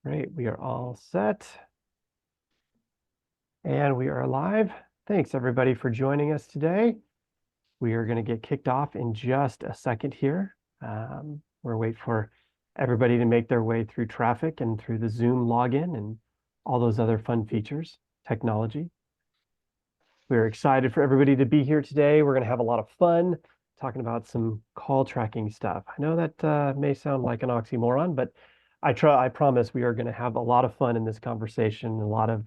Great, we are all set. And we are live. Thanks everybody for joining us today. We are going to get kicked off in just a second here. We're waiting for everybody to make their way through traffic and through the Zoom login and all those other fun features, technology. We're excited for everybody to be here today. We're going to have a lot of fun talking about some call tracking stuff. I know that may sound like an oxymoron, but I promise we are going to have a lot of fun in this conversation, a lot of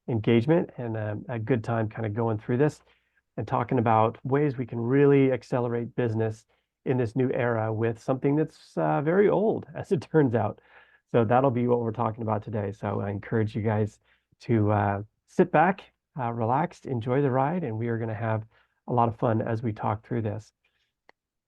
engagement, and a good time kind of going through this and talking about ways we can really accelerate business in this new era with something that's very old, as it turns out. So that'll be what we're talking about today. So I encourage you guys to sit back, relaxed, enjoy the ride, and we are going to have a lot of fun as we talk through this.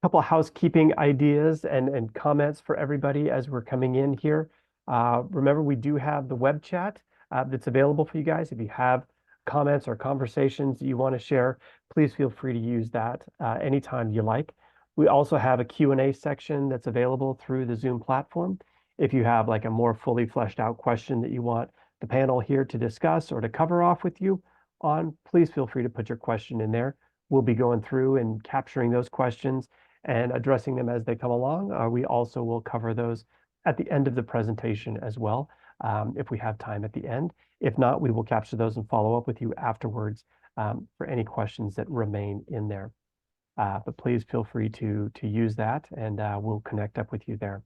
A couple of housekeeping ideas and comments for everybody as we're coming in here. Remember, we do have the web chat that's available for you guys. If you have comments or conversations that you want to share, please feel free to use that anytime you like. We also have a Q&A section that's available through the Zoom platform. If you have like a more fully fleshed out question that you want the panel here to discuss or to cover off with you on, please feel free to put your question in there. We'll be going through and capturing those questions and addressing them as they come along. We also will cover those at the end of the presentation as well, if we have time at the end. If not, we will capture those and follow up with you afterwards for any questions that remain in there. But please feel free to use that, and we'll connect up with you there.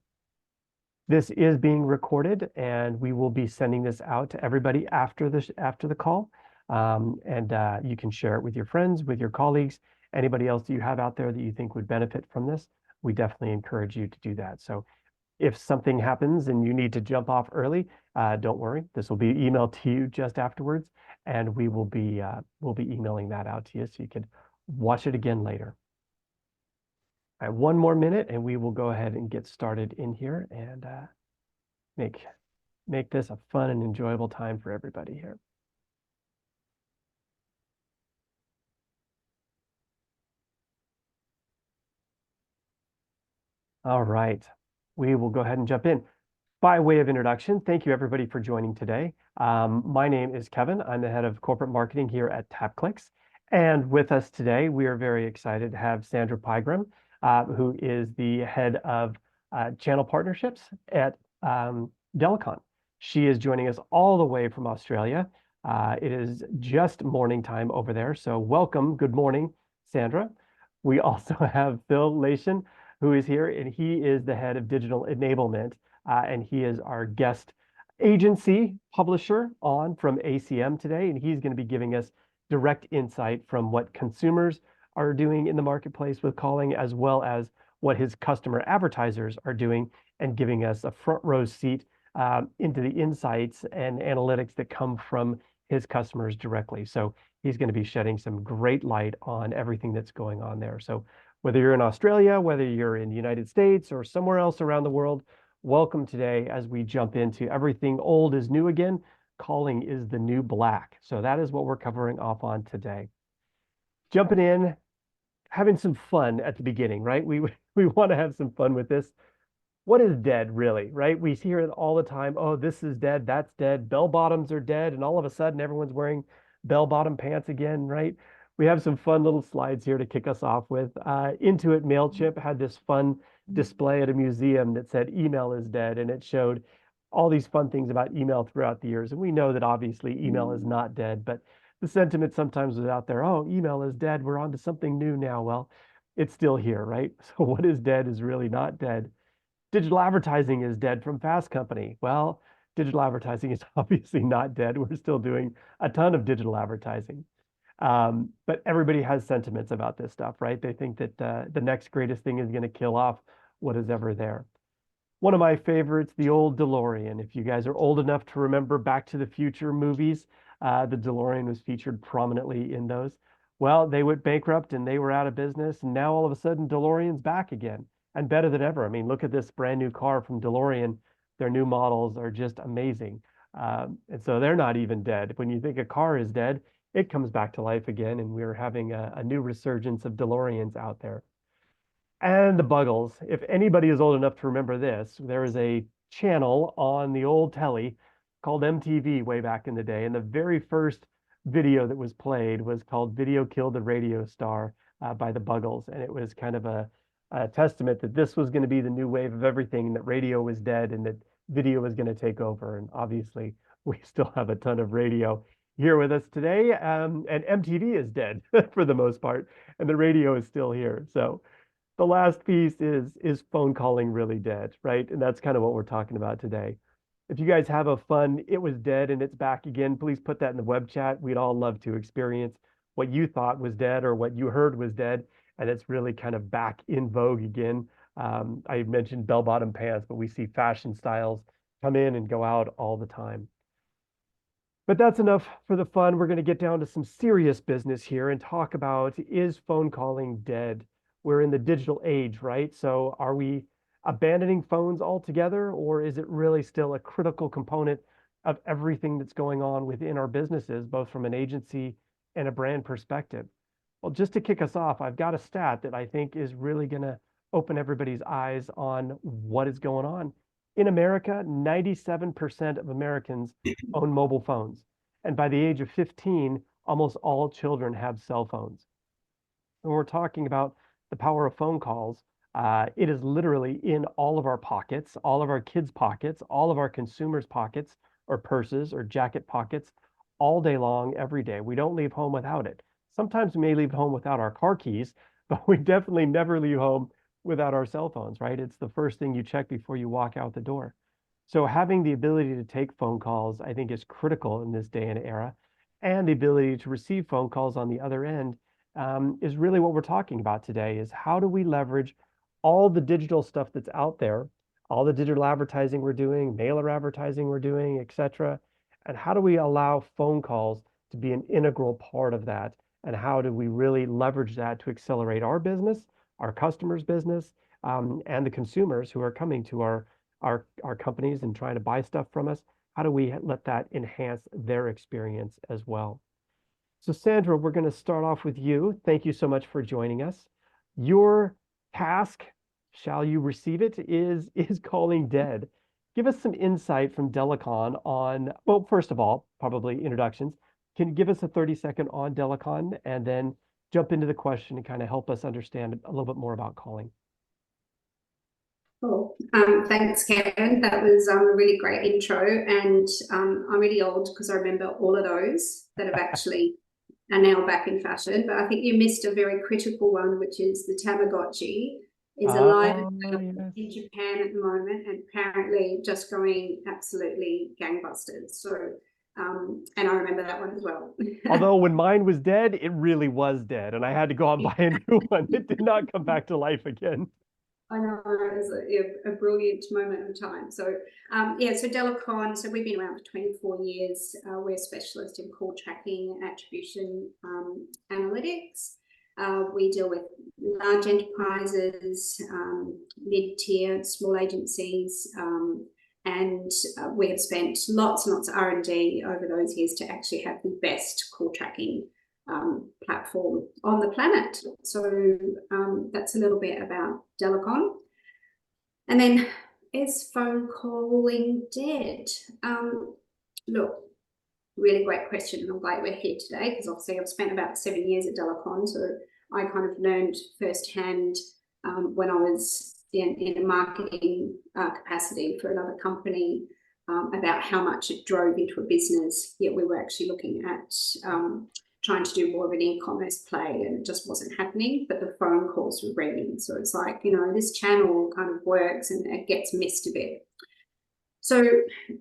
This is being recorded, and we will be sending this out to everybody after the call. You can share it with your friends, with your colleagues, anybody else that you have out there that you think would benefit from this. We definitely encourage you to do that. So if something happens and you need to jump off early, don't worry. This will be emailed to you just afterwards, and we'll be emailing that out to you so you can watch it again later. All right, one more minute, and we will go ahead and get started in here and make this a fun and enjoyable time for everybody here. All right, we will go ahead and jump in. By way of introduction, thank you everybody for joining today. My name is Kevin. I'm the head of corporate marketing here at TapClicks. And with us today, we are very excited to have Sandra Pygram, who is the head of channel partnerships at Delacon. She is joining us all the way from Australia. It is just morning time over there. So welcome. Good morning, Sandra. We also have Phil Lation, who is here, and he is the head of digital enablement. And he is our guest agency publisher on from ACM today. And he's going to be giving us direct insight from what consumers are doing in the marketplace with calling, as well as what his customer advertisers are doing, and giving us a front row seat into the insights and analytics that come from his customers directly. So he's going to be shedding some great light on everything that's going on there. So whether you're in Australia, whether you're in the United States or somewhere else around the world, welcome today as we jump into everything old is new again. Calling is the new black. So that is what we're covering off on today. Jumping in, having some fun at the beginning, right? We want to have some fun with this. What is dead, really, right? We hear it all the time. Oh, this is dead, that's dead. Bell bottoms are dead, and all of a sudden everyone's wearing bell-bottom pants again, right? We have some fun little slides here to kick us off with. Intuit MailChimp had this fun display at a museum that said email is dead, and it showed all these fun things about email throughout the years. And we know that obviously email is not dead, but the sentiment sometimes was out there, oh, email is dead, we're on to something new now. Well, it's still here, right? So what is dead is really not dead. Digital advertising is dead from Fast Company. Well, digital advertising is obviously not dead. We're still doing a ton of digital advertising. But everybody has sentiments about this stuff, right? They think that the next greatest thing is going to kill off what is ever there. One of my favorites, the old DeLorean. If you guys are old enough to remember Back to the Future movies, the DeLorean was featured prominently in those. Well, they went bankrupt and they were out of business. And now all of a sudden, DeLorean's back again and better than ever. I mean, look at this brand new car from DeLorean. Their new models are just amazing. And so they're not even dead. When you think a car is dead, it comes back to life again, and we're having a new resurgence of DeLoreans out there. And the Buggles, if anybody is old enough to remember this, there is a channel on the old telly called MTV way back in the day. And the very first video that was played was called Video Killed the Radio Star by the Buggles. And it was kind of a testament that this was going to be the new wave of everything, that radio was dead and that video was going to take over. And obviously, we still have a ton of radio here with us today. And MTV is dead for the most part, and the radio is still here. So the last piece is phone calling really dead, right? And that's kind of what we're talking about today. If you guys have a fun, it was dead and it's back again, please put that in the web chat. We'd all love to experience what you thought was dead or what you heard was dead, and it's really kind of back in vogue again. I mentioned bell-bottom pants, but we see fashion styles come in and go out all the time. But that's enough for the fun. We're going to get down to some serious business here and talk about, is phone calling dead? We're in the digital age, right? So are we abandoning phones altogether, or is it really still a critical component of everything that's going on within our businesses, both from an agency and a brand perspective? Well, just to kick us off, I've got a stat that I think is really going to open everybody's eyes on what is going on. In America, 97% of Americans own mobile phones. And by the age of 15, almost all children have cell phones. When we're talking about the power of phone calls, it is literally in all of our pockets, all of our kids' pockets, all of our consumers' pockets, or purses, or jacket pockets, all day long, every day. We don't leave home without it. Sometimes we may leave home without our car keys, but we definitely never leave home without our cell phones, right? It's the first thing you check before you walk out the door. So having the ability to take phone calls, I think, is critical in this day and era. And the ability to receive phone calls on the other end is really what we're talking about today, is how do we leverage all the digital stuff that's out there, all the digital advertising we're doing, mailer advertising we're doing, et cetera, and how do we allow phone calls to be an integral part of that? And how do we really leverage that to accelerate our business, our customers' business, and the consumers who are coming to our companies and trying to buy stuff from us? How do we let that enhance their experience as well? So Sandra, we're going to start off with you. Thank you so much for joining us. Your task, shall you receive it, is calling dead. Give us some insight from Delacon on, well, first of all, probably introductions. Can you give us a 30-second on Delacon and then jump into the question and kind of help us understand a little bit more about calling? Cool. Thanks, Kevin. That was a really great intro, and I'm really old because I remember all of those that have actually are now back in fashion. But I think you missed a very critical one, which is the Tamagotchi is alive in Japan at the moment, and apparently just going absolutely gangbusters. So, and I remember that one as well. Although when mine was dead, it really was dead, and I had to go out and buy a new one. It did not come back to life again. I know, it was a brilliant moment of time. So, yeah, so Delacon, so we've been around for 24 years. We're specialists in call tracking, attribution, analytics. We deal with large enterprises, mid-tier, small agencies, and we have spent lots and lots of R&D over those years to actually have the best call tracking platform on the planet. So that's a little bit about Delacon. And then, is phone calling dead? Look, really great question, and I'm glad we're here today, because obviously I've spent about 7 years at Delacon, so I kind of learned firsthand when I was in a marketing capacity for another company about how much it drove into a business. Yet we were actually looking at trying to do more of an e-commerce play, and it just wasn't happening, but the phone calls were ringing. So it's like, you know, this channel kind of works and it gets missed a bit. So,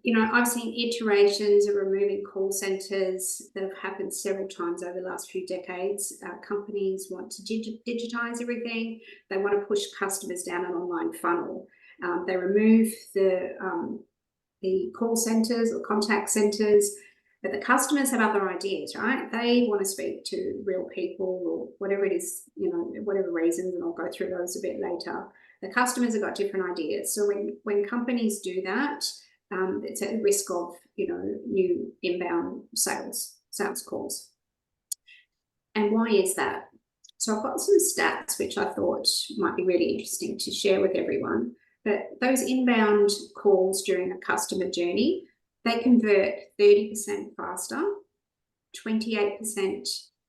you know, I've seen iterations of removing call centers that have happened several times over the last few decades. Companies want to digitize everything. They want to push customers down an online funnel. They remove the call centers or contact centers, but the customers have other ideas, right? They want to speak to real people or whatever it is, you know, whatever reasons, and I'll go through those a bit later. The customers have got different ideas. So when companies do that, it's at risk of, you know, new inbound sales calls. And why is that? So I've got some stats which I thought might be really interesting to share with everyone. but those inbound calls during a customer journey, they convert 30% faster, 28%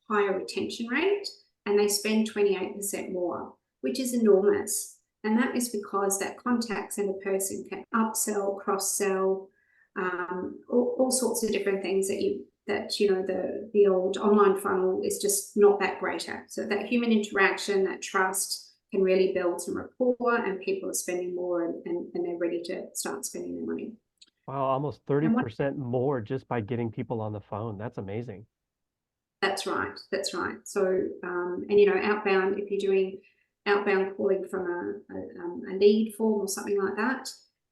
higher retention rate, and they spend 28% more, which is enormous. And that is because that contact center person can upsell, cross-sell, all sorts of different things that the old online funnel is just not that great at. So that human interaction, that trust can really build some rapport, and people are spending more and they're ready to start spending their money. Wow, almost 30% more just by getting people on the phone. That's amazing. That's right. That's right. So, and outbound, if you're doing outbound calling from a lead form or something like that,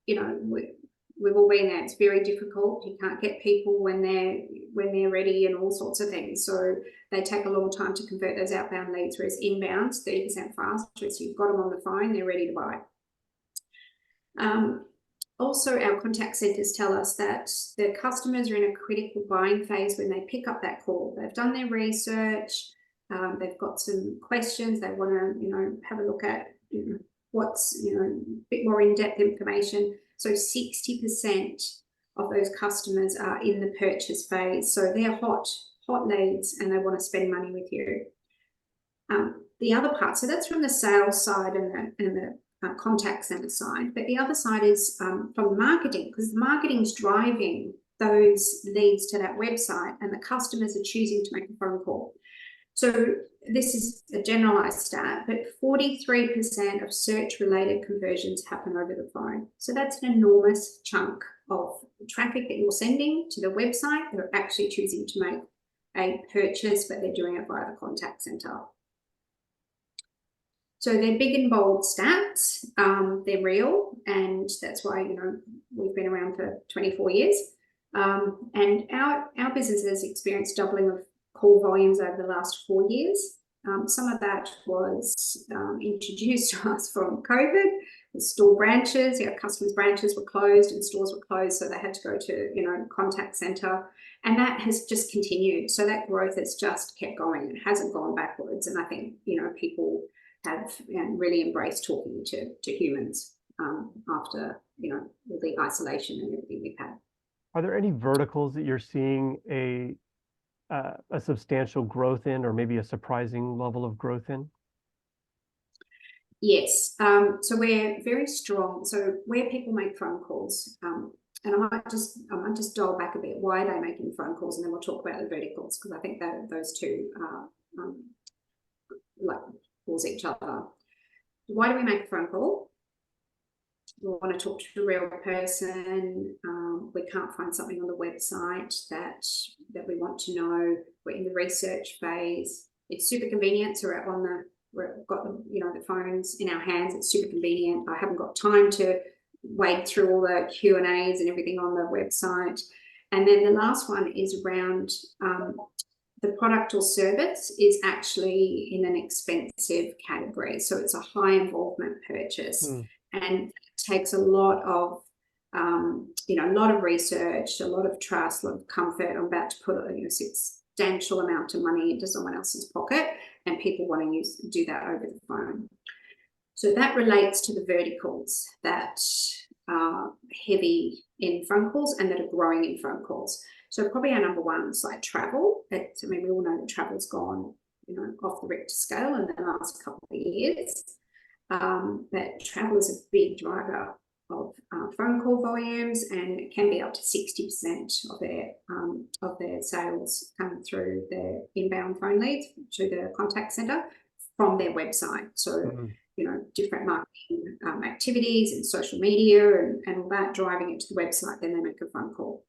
we've all been there. It's very difficult. You can't get people when they're ready and all sorts of things. So they take a long time to convert those outbound leads, whereas inbound 30% faster. So you've got them on the phone, they're ready to buy. Also, our contact centers tell us that the customers are in a critical buying phase when they pick up that call. They've done their research, they've got some questions, they want to, have a look at what's, a bit more in-depth information. So 60% of those customers are in the purchase phase. So they're hot leads and they want to spend money with you. The other part, so that's from the sales side and the contact center side, but the other side is from marketing, because marketing's driving those leads to that website and the customers are choosing to make a phone call. So this is a generalized stat, but 43% of search-related conversions happen over the phone. So that's an enormous chunk of traffic that you're sending to the website. They're actually choosing to make a purchase, but they're doing it via the contact center. So they're big and bold stats, they're real, and that's why, we've been around for 24 years. And our business has experienced doubling of call volumes over the last 4 years. Some of that was introduced to us from COVID. The store branches, customers' branches were closed and stores were closed, so they had to go to, contact center. And that has just continued. So that growth has just kept going. It hasn't gone backwards. And I think, people have really embraced talking to humans after, all the isolation and everything we've had. Are there any verticals that you're seeing a substantial growth in, or maybe a surprising level of growth in? Yes. So we're very strong. So where people make phone calls, and I might just dial back a bit. Why are they making phone calls? And then we'll talk about the verticals, because I think that those two calls each other. Why do we make a phone call? We want to talk to a real person. We can't find something on the website that we want to know. We're in the research phase. It's super convenient. So we've got the phones in our hands. It's super convenient. I haven't got time to wade through all the Q&As and everything on the website. And then the last one is around the product or service is actually in an expensive category. So it's a high involvement purchase and it takes a lot of, a lot of research, a lot of trust, a lot of comfort. I'm about to put a substantial amount of money into someone else's pocket, and people want to do that over the phone. So that relates to the verticals that are heavy in phone calls and that are growing in phone calls. So probably our number one is like travel. We all know that travel's gone, off the Richter scale in the last couple of years. But travel is a big driver of phone call volumes, and it can be up to 60% of their sales coming through their inbound phone leads to the contact center from their website. So, different marketing activities and social media and all that, driving it to the website, then they make a phone call.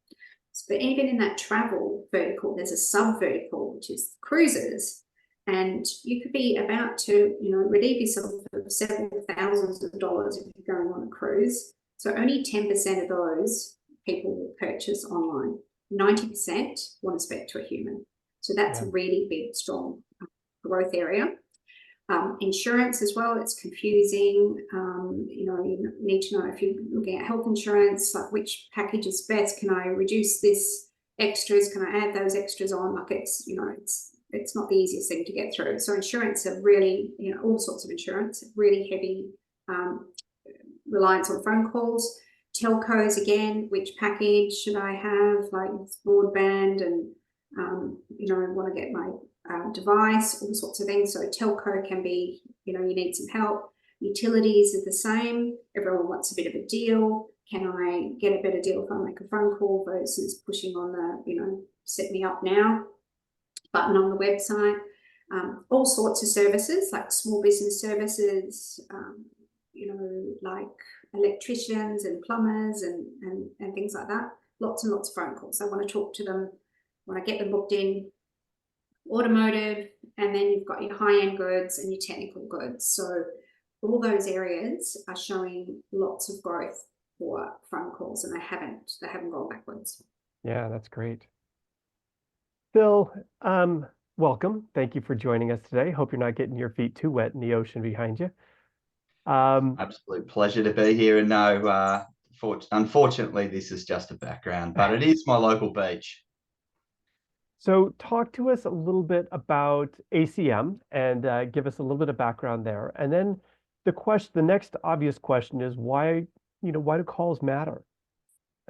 But even in that travel vertical, there's a sub-vertical, which is cruises. And you could be about to, relieve yourself of several thousands of dollars if you're going on a cruise. So only 10% of those people will purchase online. 90% want to speak to a human. So that's a really big, strong growth area. Insurance as well, it's confusing. You need to know if you're looking at health insurance, like which package is best. Can I reduce this extras? Can I add those extras on? Like it's not the easiest thing to get through. So insurance are really, all sorts of insurance, really heavy, reliance on phone calls. Telcos again, which package should I have, like broadband and I want to get my device, all sorts of things. So telco can be, you need some help. Utilities are the same. Everyone wants a bit of a deal. Can I get a better deal if I make a phone call versus pushing on the, set me up now button on the website. All sorts of services like small business services, like electricians and plumbers and things like that. Lots and lots of phone calls. I want to talk to them, when I get them booked in. Automotive, and then you've got your high-end goods and your technical goods. So all those areas are showing lots of growth for phone calls, and they haven't gone backwards. Yeah, that's great. Phil, welcome. Thank you for joining us today. Hope you're not getting your feet too wet in the ocean behind you. Absolute pleasure to be here. And no, unfortunately, this is just a background, but it is my local beach. So talk to us a little bit about ACM and give us a little bit of background there. And then the next obvious question is why do calls matter?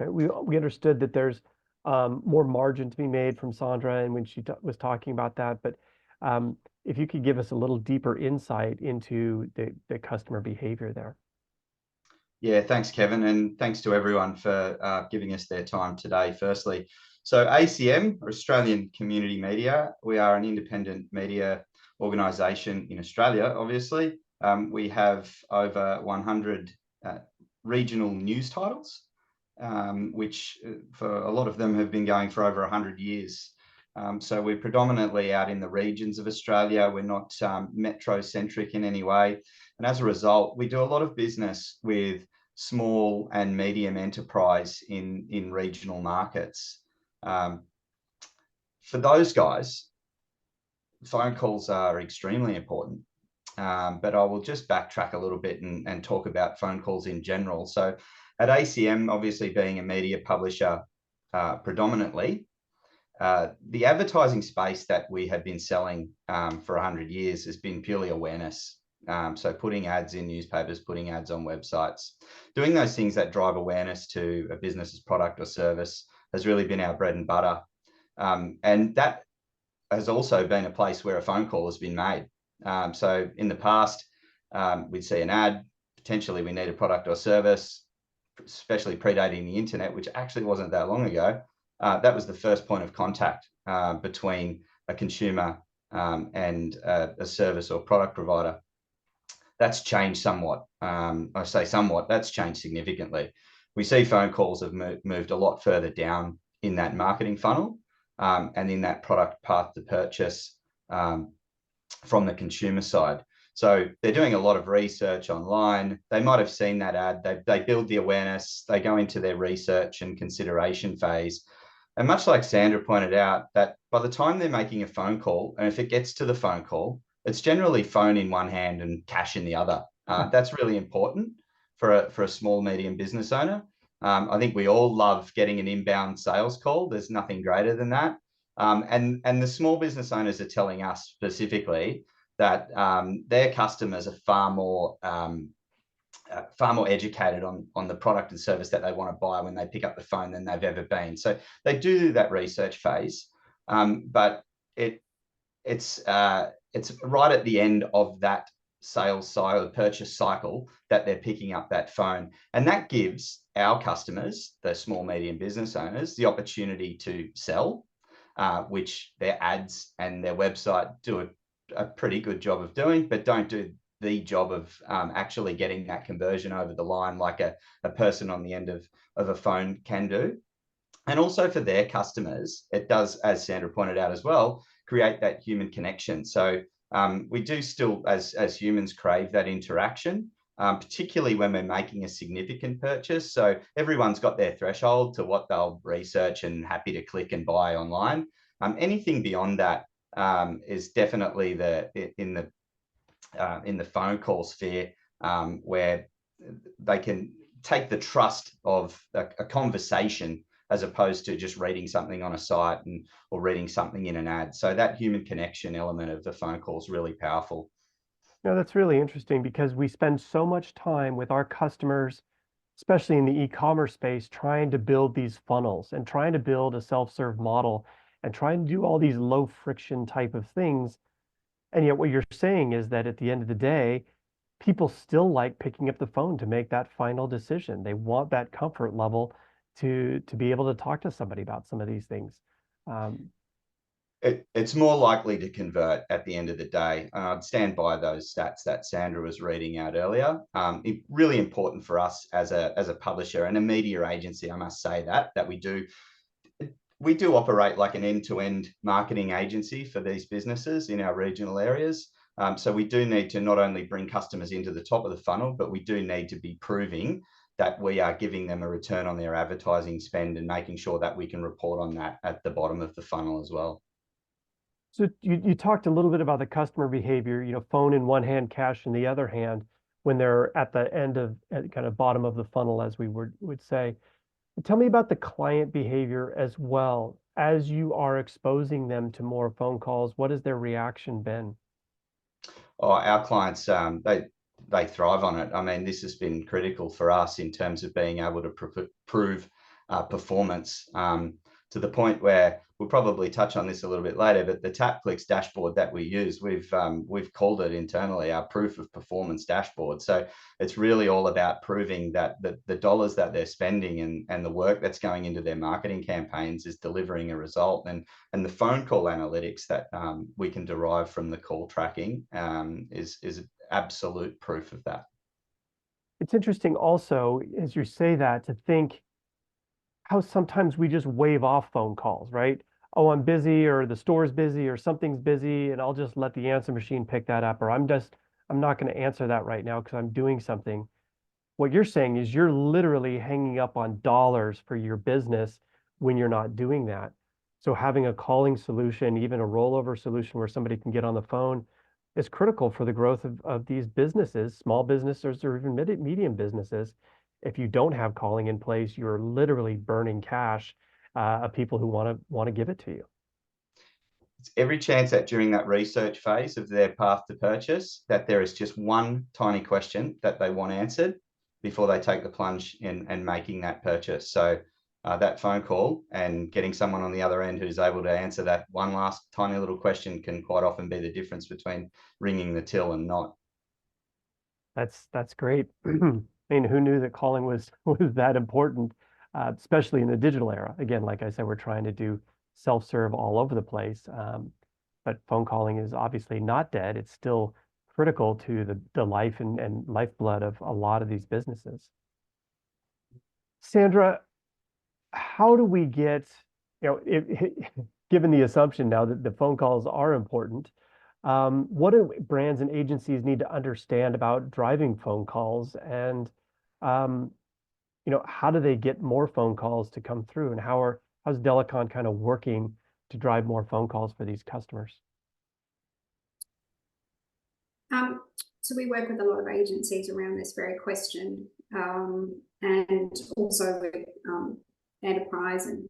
We understood that there's more margin to be made from Sandra and when she was talking about that, but if you could give us a little deeper insight into the customer behavior there. Yeah, thanks, Kevin, and thanks to everyone for giving us their time today. Firstly, so ACM, or Australian Community Media, we are an independent media organisation in Australia, obviously. We have over 100 regional news titles, which for a lot of them have been going for over 100 years. So we're predominantly out in the regions of Australia. We're not metro-centric in any way. And as a result, we do a lot of business with small and medium enterprise in regional markets. For those guys, phone calls are extremely important. But I will just backtrack a little bit and talk about phone calls in general. So at ACM, obviously being a media publisher predominantly, the advertising space that we have been selling for 100 years has been purely awareness. So putting ads in newspapers, putting ads on websites, doing those things that drive awareness to a business's product or service has really been our bread and butter. And that has also been a place where a phone call has been made. So in the past, we'd see an ad, potentially we need a product or service, especially predating the internet, which actually wasn't that long ago. That was the first point of contact between a consumer and a service or product provider. That's changed somewhat. I say somewhat, that's changed significantly. We see phone calls have moved a lot further down in that marketing funnel and in that product path to purchase from the consumer side. So they're doing a lot of research online. They might have seen that ad. They build the awareness. They go into their research and consideration phase. And much like Sandra pointed out, that by the time they're making a phone call, and if it gets to the phone call, it's generally phone in one hand and cash in the other. That's really important for a small, medium business owner. I think we all love getting an inbound sales call. There's nothing greater than that. And the small business owners are telling us specifically that their customers are far more educated on the product and service that they want to buy when they pick up the phone than they've ever been. So they do that research phase, but it's right at the end of that sales cycle, purchase cycle, that they're picking up that phone. And that gives our customers, the small, medium business owners, the opportunity to sell, which their ads and their website do a pretty good job of doing, but don't do the job of actually getting that conversion over the line like a person on the end of a phone can do. And also for their customers, it does, as Sandra pointed out as well, create that human connection. So we do still, as humans, crave that interaction, particularly when we're making a significant purchase. So everyone's got their threshold to what they'll research and happy to click and buy online. Anything beyond that is definitely in the phone call sphere, where they can take the trust of a conversation as opposed to just reading something on a site or reading something in an ad. So that human connection element of the phone call is really powerful. No, that's really interesting because we spend so much time with our customers, especially in the e-commerce space, trying to build these funnels and trying to build a self-serve model and trying to do all these low friction type of things. And yet what you're saying is that at the end of the day, people still like picking up the phone to make that final decision. They want that comfort level to be able to talk to somebody about some of these things. Um, It's more likely to convert at the end of the day. I'd stand by those stats that Sandra was reading out earlier. Really important for us as a publisher and a media agency, I must say that we do operate like an end-to-end marketing agency for these businesses in our regional areas. So we do need to not only bring customers into the top of the funnel, but we do need to be proving that we are giving them a return on their advertising spend and making sure that we can report on that at the bottom of the funnel as well. So you talked a little bit about the customer behavior, phone in one hand, cash in the other hand, when they're at the end of at kind of bottom of the funnel, as we would say. Tell me about the client behavior as well. As you are exposing them to more phone calls, what has their reaction been? Our clients, they thrive on it. I mean, this has been critical for us in terms of being able to prove performance to the point where we'll probably touch on this a little bit later. But the TapClicks dashboard that we use, we've called it internally our proof of performance dashboard. So it's really all about proving that the dollars that they're spending and the work that's going into their marketing campaigns is delivering a result. And the phone call analytics that we can derive from the call tracking is absolute proof of that. It's interesting also, as you say that, to think how sometimes we just wave off phone calls, right? Oh, I'm busy, or the store's busy, or something's busy, and I'll just let the answer machine pick that up, or I'm not going to answer that right now because I'm doing something. What you're saying is you're literally hanging up on dollars for your business when you're not doing that. So having a calling solution, even a rollover solution where somebody can get on the phone, is critical for the growth of these businesses, small businesses or even medium businesses. If you don't have calling in place, you're literally burning cash of people who want to give it to you. It's every chance that during that research phase of their path to purchase, that there is just one tiny question that they want answered before they take the plunge in making that purchase. So that phone call and getting someone on the other end who's able to answer that one last tiny little question can quite often be the difference between ringing the till and not. That's great. I mean, who knew that calling was was that important, especially in the digital era? Again, like I said, we're trying to do self-serve all over the place, but phone calling is obviously not dead. It's still critical to the life and lifeblood of a lot of these businesses. Sandra, how do we get, given the assumption now that the phone calls are important, what do brands and agencies need to understand about driving phone calls and, um, how do they get more phone calls to come through and how's Delacon kind of working to drive more phone calls for these customers? So we work with a lot of agencies around this very question, and also with enterprise and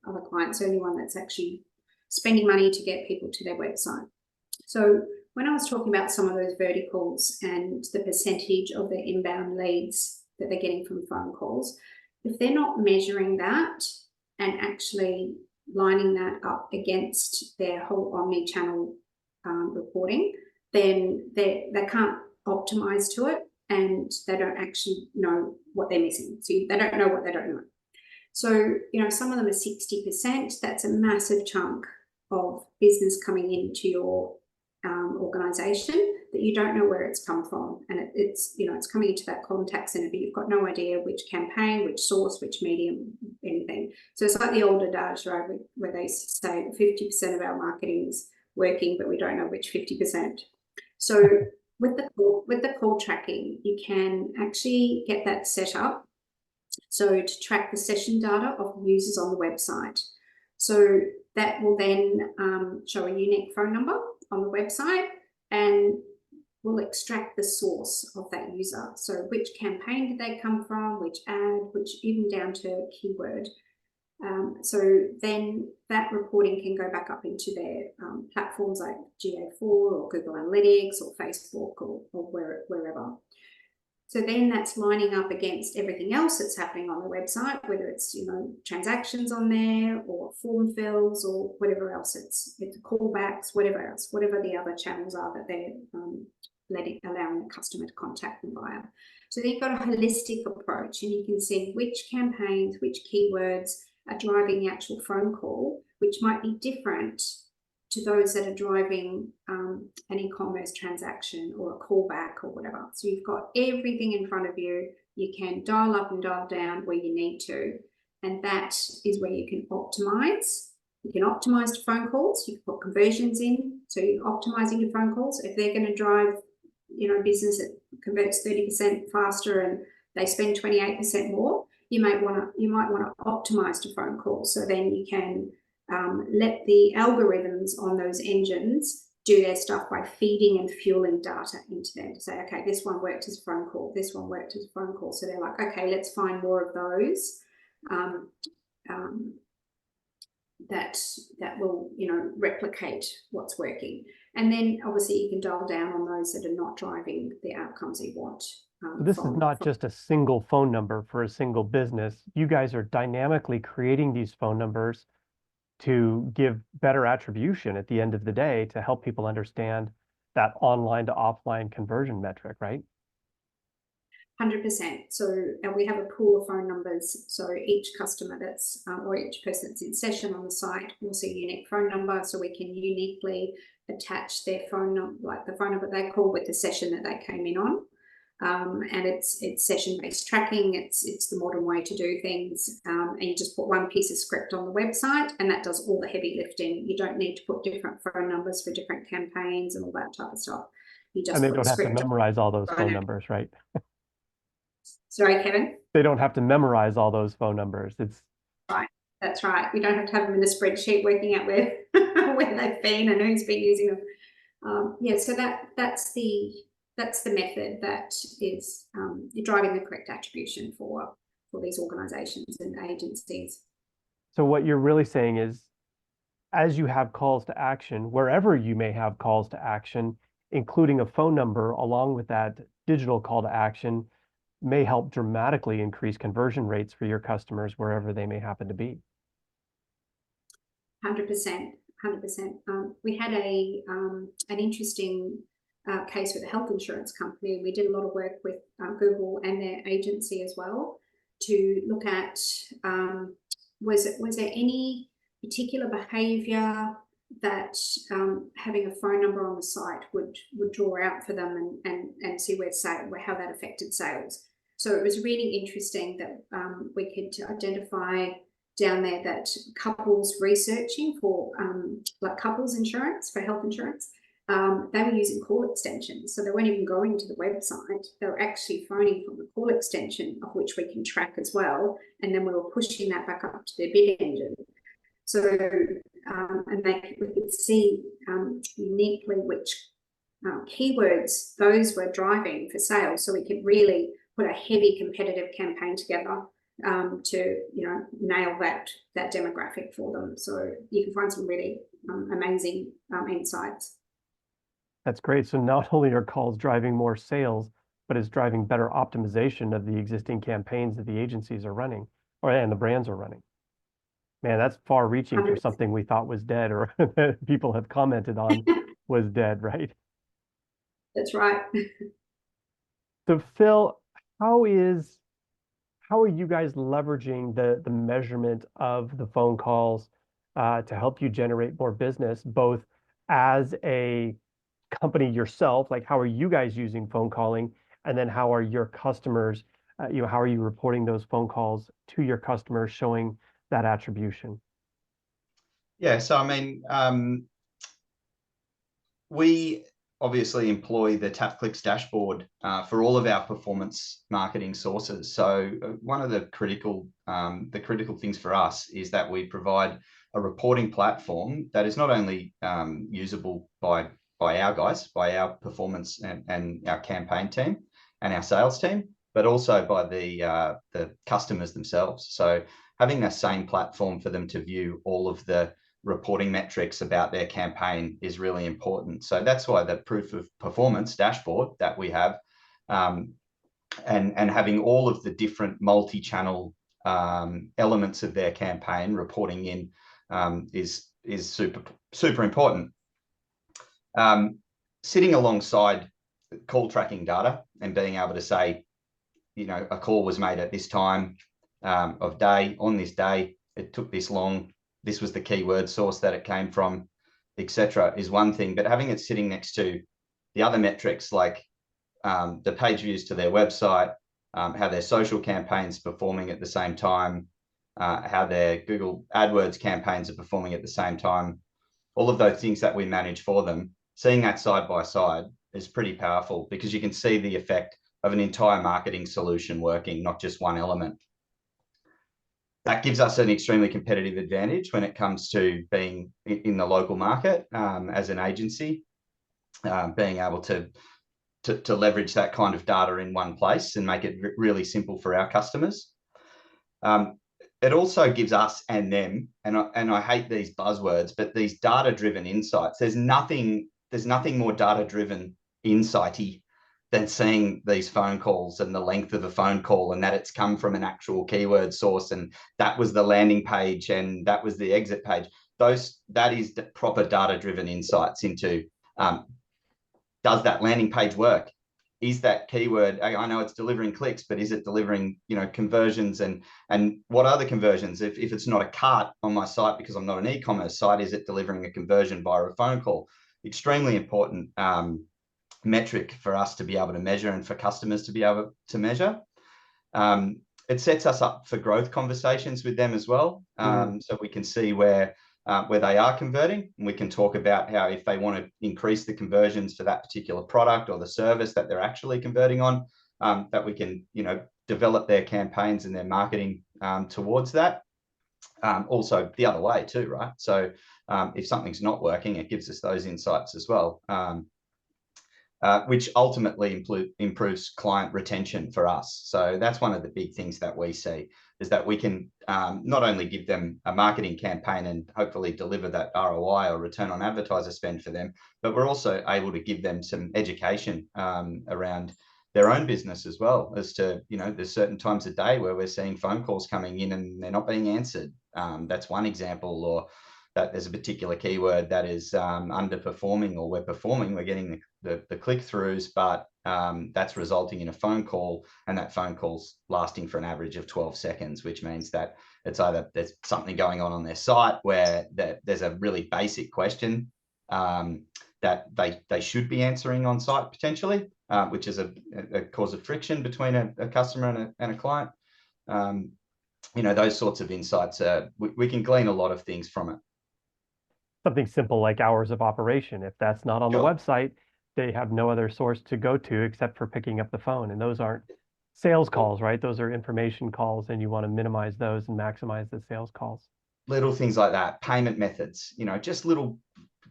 other clients, anyone that's actually spending money to get people to their website. So when I was talking about some of those verticals and the percentage of their inbound leads that they're getting from phone calls, if they're not measuring that and actually lining that up against their whole omni-channel reporting, then they can't optimize to it and they don't actually know what they're missing. So they don't know what they don't know. So, some of them are 60%. That's a massive chunk of business coming into your organization that you don't know where it's come from. And it's coming into that contact center, but you've got no idea which campaign, which source, which medium, anything. So it's like the old adage, right, where they say 50% of our marketing's working, but we don't know which 50%. So with the call tracking, you can actually get that set up. So to track the session data of users on the website. So that will then show a unique phone number on the website and will extract the source of that user. So which campaign did they come from, which ad, which even down to keyword. So then that reporting can go back up into their platforms like GA4 or Google Analytics or Facebook or wherever. So then that's lining up against everything else that's happening on the website, whether it's, you know, transactions on there or form fills or whatever else, it's callbacks, whatever else, whatever the other channels are that they're allowing the customer to contact them via. So then you've got a holistic approach, and you can see which campaigns, which keywords are driving the actual phone call, which might be different to those that are driving an e-commerce transaction or a callback or whatever. So you've got everything in front of you. You can dial up and dial down where you need to, and that is where you can optimize. You can optimize to phone calls. You can put conversions in, so you're optimizing your phone calls. If they're going to drive, you know, business that converts 30% faster and they spend 28% more, you might want to optimize to phone calls. So then you can let the algorithms on those engines do their stuff by feeding and fueling data into them to say, okay, this one worked as a phone call, this one worked as a phone call. So they're like, okay, let's find more of those that will, you know, replicate what's working. And then obviously you can dial down on those that are not driving the outcomes you want. This is not just a single phone number for a single business. You guys are dynamically creating these phone numbers to give better attribution at the end of the day to help people understand that online to offline conversion metric, right? 100%. So we have a pool of phone numbers. So each customer that's or each person that's in session on the site will see a unique phone number. So we can uniquely attach their phone number, like the phone number they call, with the session that they came in on. And it's session-based tracking. It's the modern way to do things. And you just put one piece of script on the website, and that does all the heavy lifting. You don't need to put different phone numbers for different campaigns and all that type of stuff. You just and they don't have to memorize all those phone numbers, right? Sorry, Kevin? They don't have to memorize all those phone numbers. It's right. That's right. You don't have to have them in a spreadsheet working out where where they've been and who's been using them. Yeah, so that's the method that is driving the correct attribution for these organizations and agencies. So what you're really saying is, as you have calls to action, wherever you may have calls to action, including a phone number along with that digital call to action may help dramatically increase conversion rates for your customers wherever they may happen to be. 100%. We had an interesting case with a health insurance company. We did a lot of work with Google and their agency as well to look at was there any particular behavior that having a phone number on the site would draw out for them and see how that affected sales. So it was really interesting that we could identify down there that couples researching for like couples insurance, for health insurance, they were using call extensions. So they weren't even going to the website. They were actually phoning from the call extension, of which we can track as well. And then we were pushing that back up to their bid engine. So, and we could see uniquely which keywords those were driving for sales. So we could really put a heavy competitive campaign together to, you know, nail that demographic for them. So you can find some really amazing insights. That's great. So not only are calls driving more sales, but it's driving better optimization of the existing campaigns that the agencies are running and the brands are running. Man, that's far reaching 100%. For something we thought was dead or that people have commented on was dead, right? That's right. So Phil, how are you guys leveraging the measurement of the phone calls to help you generate more business, both as a company yourself, like how are you guys using phone calling, and then how are your customers, how are you reporting those phone calls to your customers, showing that attribution? Yeah, so I mean, we obviously employ the TapClicks dashboard for all of our performance marketing sources. So one of the critical things for us is that we provide a reporting platform that is not only usable by our guys, by our performance and our campaign team and our sales team, but also by the customers themselves. So having the same platform for them to view all of the reporting metrics about their campaign is really important. So that's why the proof of performance dashboard that we have, and having all of the different multi-channel elements of their campaign reporting in is super important. Sitting alongside call tracking data and being able to say, you know, a call was made at this time of day, on this day, it took this long, this was the keyword source that it came from, etc., is one thing. But having it sitting next to the other metrics like the page views to their website, how their social campaigns are performing at the same time, how their Google AdWords campaigns are performing at the same time, all of those things that we manage for them, seeing that side by side is pretty powerful, because you can see the effect of an entire marketing solution working, not just one element. That gives us an extremely competitive advantage when it comes to being in the local market as an agency, being able to leverage that kind of data in one place and make it really simple for our customers. It also gives us and them, and I hate these buzzwords, but these data-driven insights. There's nothing more data-driven insighty than seeing these phone calls and the length of a phone call, and that it's come from an actual keyword source, and that was the landing page and that was the exit page. That is the proper data-driven insights into, does that landing page work? Is that keyword, I know it's delivering clicks, but is it delivering, you know, conversions, and what are the conversions? If it's not a cart on my site because I'm not an e-commerce site, is it delivering a conversion via a phone call? Extremely important metric for us to be able to measure and for customers to be able to measure. It sets us up for growth conversations with them as well. So we can see where they are converting, and we can talk about how, if they want to increase the conversions for that particular product or the service that they're actually converting on, that we can, you know, develop their campaigns and their marketing towards that. Also the other way too, right? So if something's not working, it gives us those insights as well, which ultimately improves client retention for us. So that's one of the big things that we see, is that we can not only give them a marketing campaign and hopefully deliver that ROI or return on advertiser spend for them, but we're also able to give them some education around their own business as well, as to, you know, there's certain times of day where we're seeing phone calls coming in and they're not being answered. That's one example. Or that there's a particular keyword that is underperforming, or we're performing, we're getting the click-throughs, but that's resulting in a phone call, and that phone call's lasting for an average of 12 seconds, which means that it's either there's something going on their site where there's a really basic question that they should be answering on site potentially, which is a cause of friction between a customer and a client. You know, those sorts of insights, we can glean a lot of things from it. Something simple like hours of operation. If that's not on the website, they have no other source to go to except for picking up the phone. And those aren't sales calls, right? Those are information calls, and you want to minimize those and maximize the sales calls. Little things like that, payment methods, you know, just little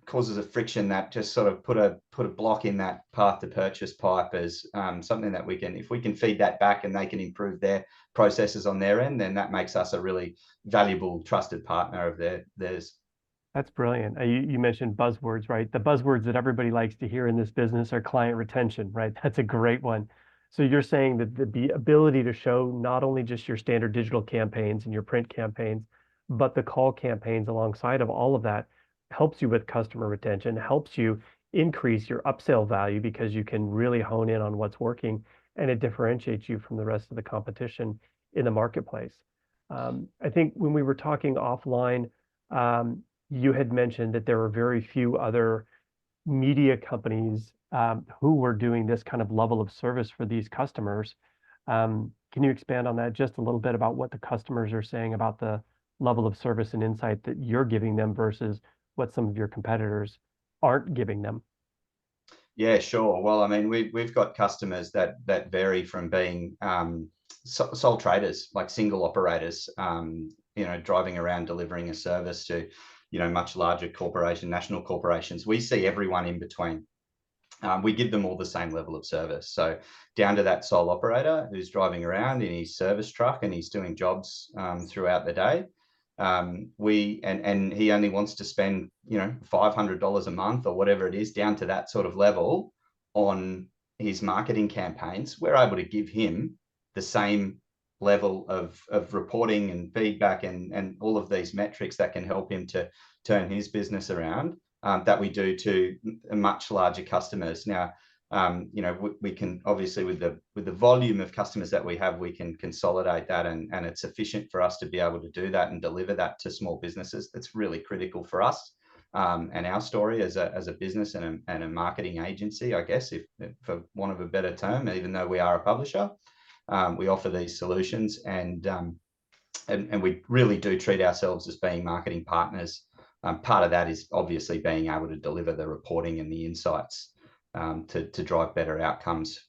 causes of friction that just sort of put a block in that path to purchase pipe, as something that we can, if we can feed that back and they can improve their processes on their end, then that makes us a really valuable, trusted partner of theirs. That's brilliant. You mentioned buzzwords, right? The buzzwords that everybody likes to hear in this business are client retention, right? That's a great one. So you're saying that the ability to show not only just your standard digital campaigns and your print campaigns, but the call campaigns alongside of all of that helps you with customer retention, helps you increase your upsell value, because you can really hone in on what's working, and it differentiates you from the rest of the competition in the marketplace. I think when we were talking offline, you had mentioned that there were very few other media companies who were doing this kind of level of service for these customers. Can you expand on that just a little bit, about what the customers are saying about the level of service and insight that you're giving them versus what some of your competitors aren't giving them? Yeah, sure. Well, I mean, we've got customers that vary from being sole traders, like single operators, you know, driving around delivering a service to, you know, much larger national corporations. We see everyone in between. we give them all the same level of service. So down to that sole operator who's driving around in his service truck and he's doing jobs throughout the day. And he only wants to spend, you know, $500 a month or whatever it is, down to that sort of level on his marketing campaigns. We're able to give him the same level of reporting and feedback and all of these metrics that can help him to turn his business around, that we do to much larger customers. Now, you know, we can obviously, with the volume of customers that we have, we can consolidate that, and it's efficient for us to be able to do that and deliver that to small businesses. That's really critical for us and our story as a business and a marketing agency, I guess, if for want of a better term. Even though we are a publisher, we offer these solutions, and we really do treat ourselves as being marketing partners. Part of that is obviously being able to deliver the reporting and the insights to drive better outcomes.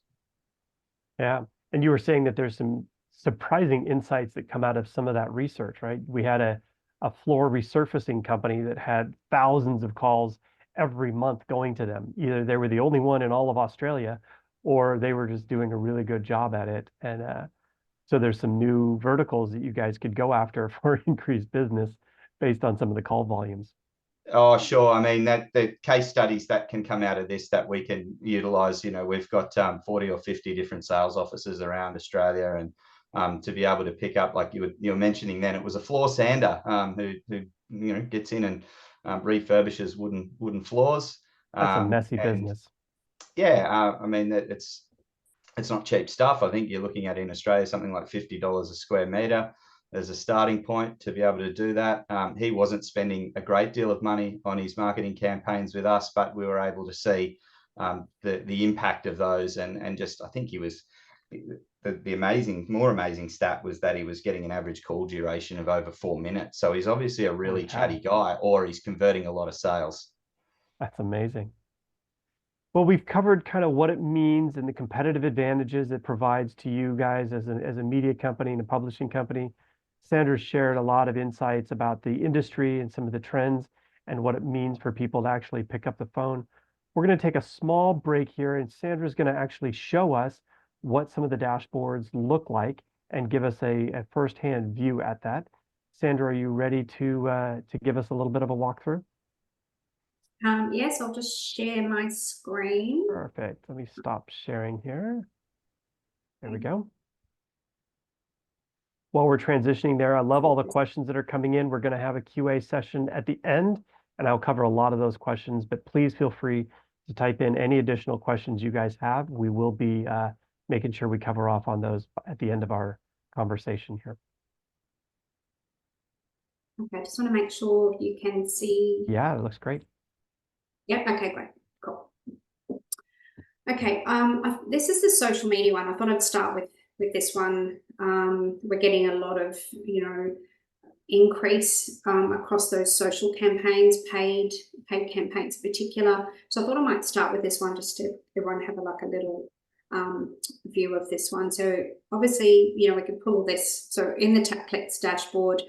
Yeah. And you were saying that there's some surprising insights that come out of some of that research, right? We had a floor resurfacing company that had thousands of calls every month going to them. Either they were the only one in all of Australia, or they were just doing a really good job at it. And so there's some new verticals that you guys could go after for increased business based on some of the call volumes. Oh, sure. I mean, that the case studies that can come out of this that we can utilize, you know, we've got 40 or 50 different sales offices around Australia, and to be able to pick up, like you were mentioning then, it was a floor sander who you know, gets in and refurbishes wooden floors. That's a messy business. Yeah, I mean, it's not cheap stuff. I think you're looking at in Australia something like $50 a square meter as a starting point to be able to do that. He wasn't spending a great deal of money on his marketing campaigns with us, but we were able to see the impact of those, and just, I think he was, the more amazing stat was that he was getting an average call duration of over 4 minutes. So he's obviously a really chatty guy, or he's converting a lot of sales. That's amazing. Well, we've covered kind of what it means and the competitive advantages it provides to you guys as a media company and a publishing company. Sandra's shared a lot of insights about the industry and some of the trends and what it means for people to actually pick up the phone. We're going to take a small break here, and Sandra's going to actually show us what some of the dashboards look like and give us a firsthand view at that. Sandra, are you ready to give us a little bit of a walkthrough? Yes, I'll just share my screen. Perfect. Let me stop sharing here. There we go. While we're transitioning there, I love all the questions that are coming in. We're going to have a QA session at the end, and I'll cover a lot of those questions, but please feel free to type in any additional questions you guys have. We will be making sure we cover off on those at the end of our conversation here. Okay, I just want to make sure you can see. Yeah, it looks great. Yep, okay, great, cool. Okay, this is the social media one. I thought I'd start with this one. We're getting a lot of, you know, increase across those social campaigns, paid campaigns in particular. So I thought I might start with this one just to everyone have a little view of this one. So obviously, you know, we can pull this. So in the TapClicks dashboard,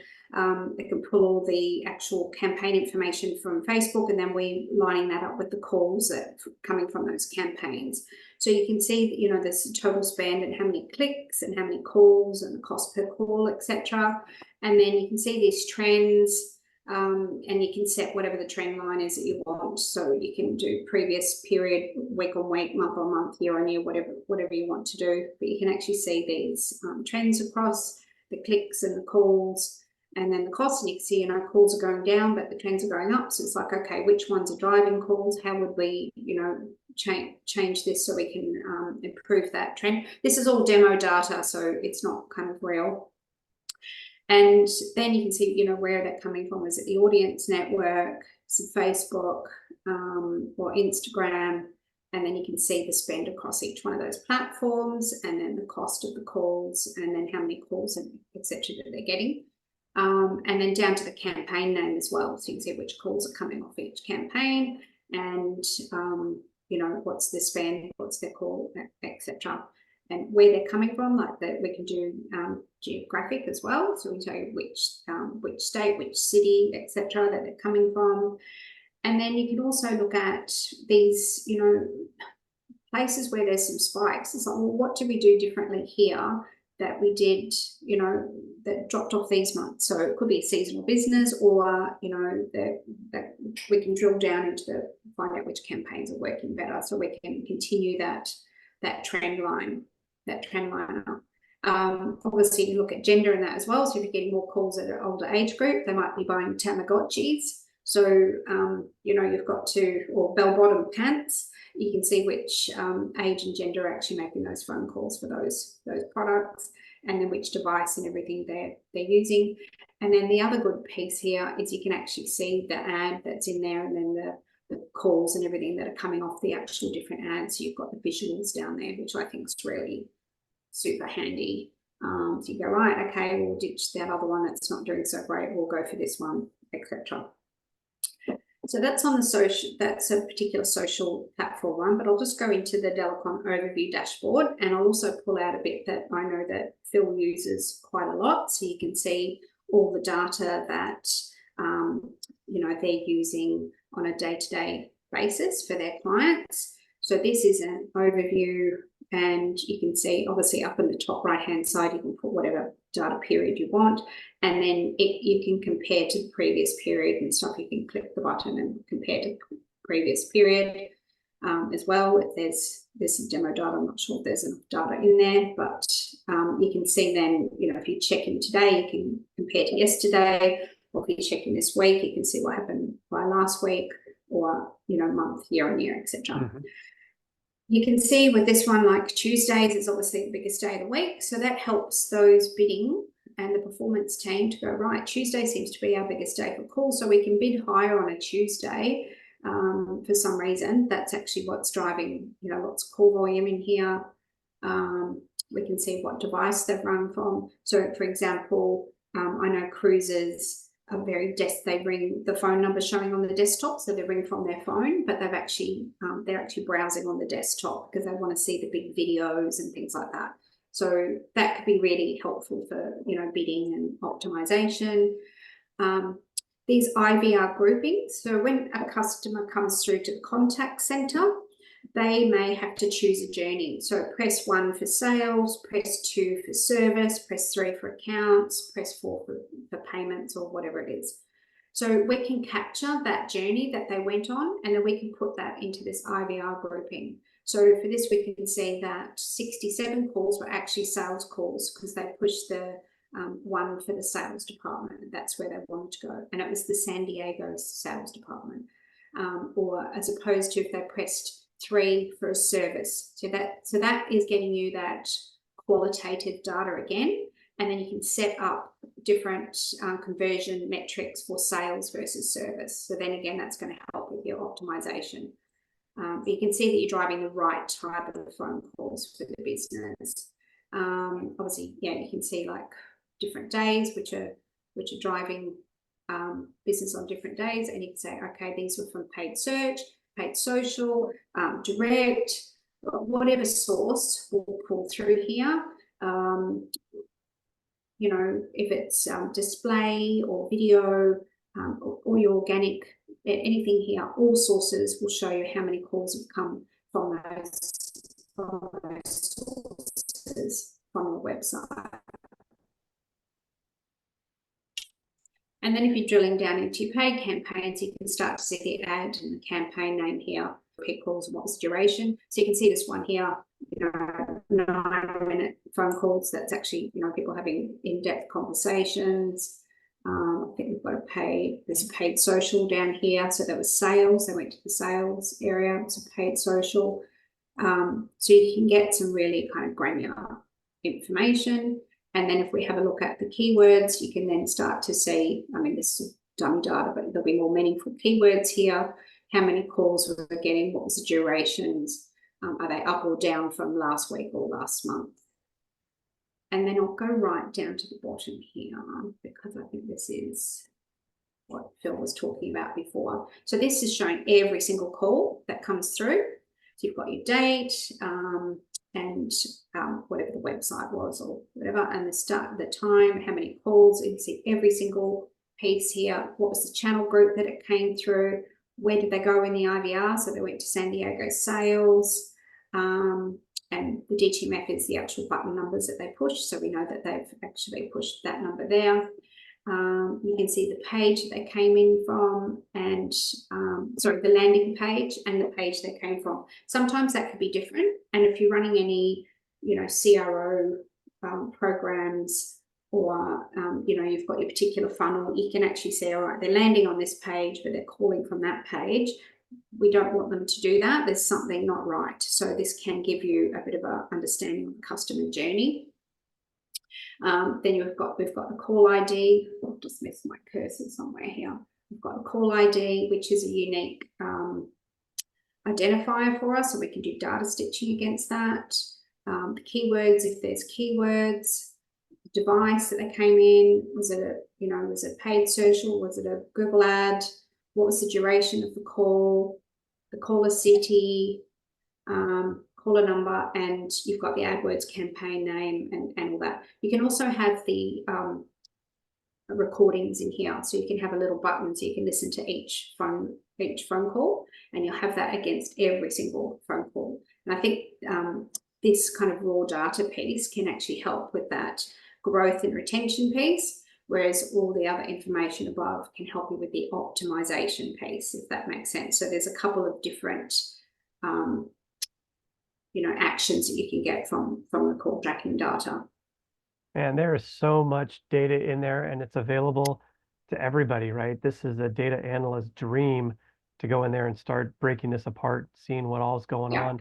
they can pull all the actual campaign information from Facebook, and then we lining that up with the calls that coming from those campaigns. So you can see, you know, there's total spend and how many clicks and how many calls and the cost per call, etc. And then you can see these trends, and you can set whatever the trend line is that you want. So you can do previous period, week on week, month on month, year on year, whatever you want to do. But you can actually see these trends across the clicks and the calls. And then the cost, and you can see, you know, calls are going down, but the trends are going up. So it's like, okay, which ones are driving calls? How would we, you know, change this so we can improve that trend? This is all demo data, so it's not kind of real. And then you can see, you know, where they're coming from. Is it the audience network, is it Facebook, or Instagram? And then you can see the spend across each one of those platforms, and then the cost of the calls, and then how many calls and etc. that they're getting. And then down to the campaign name as well. So you can see which calls are coming off each campaign, and you know, what's the spend, what's their call, etc. And where they're coming from. Like that, we can do geographic as well. So we tell you which state, which city, etc. that they're coming from. And then you can also look at these, you know, places where there's some spikes, it's like, well, what do we do differently here that we did, you know, that dropped off these months? So it could be a seasonal business, or, you know, that we can drill down into find out which campaigns are working better, so we can continue that trend line up. Obviously, you look at gender in that as well. So if you're getting more calls at an older age group, they might be buying Tamagotchis. So, you know, you've got to, or bell-bottom pants. You can see which age and gender are actually making those phone calls for those products, and then which device and everything they're using. And then the other good piece here is you can actually see the ad that's in there, and then the calls and everything that are coming off the actual different ads. So you've got the visuals down there, which I think is really super handy. So you go, right, okay, we'll ditch that other one that's not doing so great, we'll go for this one, etc. So that's on the social, that's a particular social platform one, but I'll just go into the Delacon overview dashboard, and I'll also pull out a bit that I know that Phil uses quite a lot, so you can see all the data that you know, they're using on a day-to-day basis for their clients. So this is an overview, and you can see obviously up in the top right-hand side, you can put whatever data period you want, and then you can compare to the previous period and stuff. You can click the button and compare to the previous period as well. If there's some demo data, I'm not sure if there's enough data in there, but you can see then, you know, if you check in today, you can compare to yesterday, or if you check in this week, you can see what happened by last week, or, you know, month, year on year, etc. Mm-hmm. You can see with this one, like Tuesdays is obviously the biggest day of the week. So that helps those bidding and the performance team to go, right, Tuesday seems to be our biggest day for calls. So we can bid higher on a Tuesday for some reason. That's actually what's driving, you know, lots of call volume in here. We can see what device they've run from. So for example, I know cruises are they ring the phone number showing on the desktop, so they ring from their phone, but they're actually browsing on the desktop because they want to see the big videos and things like that. So that could be really helpful for, you know, bidding and optimization. These IVR groupings, so when a customer comes through to the contact center, they may have to choose a journey. So press 1 for sales, press 2 for service, press 3 for accounts, press 4 for payments, or whatever it is. So we can capture that journey that they went on, and then we can put that into this IVR grouping. So for this, we can see that 67 calls were actually sales calls because they pushed the 1 for the sales department. That's where they wanted to go. And it was the San Diego sales department. Or as opposed to if they pressed 3 for a service. So that is getting you that qualitative data again, and then you can set up different conversion metrics for sales versus service. So then again, that's going to help with your optimization. But you can see that you're driving the right type of phone calls for the business. Obviously, yeah, you can see like different days which are driving business on different days, and you can say, okay, these were from paid search, paid social, direct, whatever source will pull through here. You know, if it's display or video or your organic, anything here, all sources will show you how many calls have come from those sources from the website. And then if you're drilling down into your paid campaigns, you can start to see the ad and the campaign name here, repeat calls, and what was the duration. So you can see this one here, you know, 9-minute phone calls. That's actually, you know, people having in-depth conversations. I think we've got there's a paid social down here. So that was sales. They went to the sales area. It's a paid social. So you can get some really kind of granular information. And then if we have a look at the keywords, you can then start to see, I mean, this is dummy data, but there'll be more meaningful keywords here. How many calls were we getting? What was the durations? Are they up or down from last week or last month? And then I'll go right down to the bottom here because I think this is what Phil was talking about before. So this is showing every single call that comes through. So you've got your date, and whatever the website was or whatever, and the time, how many calls. You can see every single piece here. What was the channel group that it came through? Where did they go in the IVR? So they went to San Diego sales. and the DTMF is the actual button numbers that they push, so we know that they've actually pushed that number there. You can see the page that they came in from, and sorry, the landing page and the page they came from. Sometimes that could be different, and if you're running any, CRO programs, or you've got your particular funnel, you can actually say, all right, they're landing on this page, but they're calling from that page. We don't want them to do that. There's something not right. So this can give you a bit of an understanding of the customer journey. Then we've got the call ID. I've just missed my cursor somewhere here. We've got a call ID, which is a unique identifier for us, so we can do data stitching against that. The keywords, if there's keywords, the device that they came in, was it a paid social, was it a Google ad, what was the duration of the call, the caller city, caller number, and you've got the AdWords campaign name and all that. You can also have the recordings in here, so you can have a little button so you can listen to each phone call, and you'll have that against every single phone call. And I think this kind of raw data piece can actually help with that growth and retention piece, whereas all the other information above can help you with the optimization piece, if that makes sense. So there's a couple of different actions that you can get from the call tracking data. And there is so much data in there, and it's available to everybody, right? This is a data analyst's dream, to go in there and start breaking this apart, seeing what all is going on.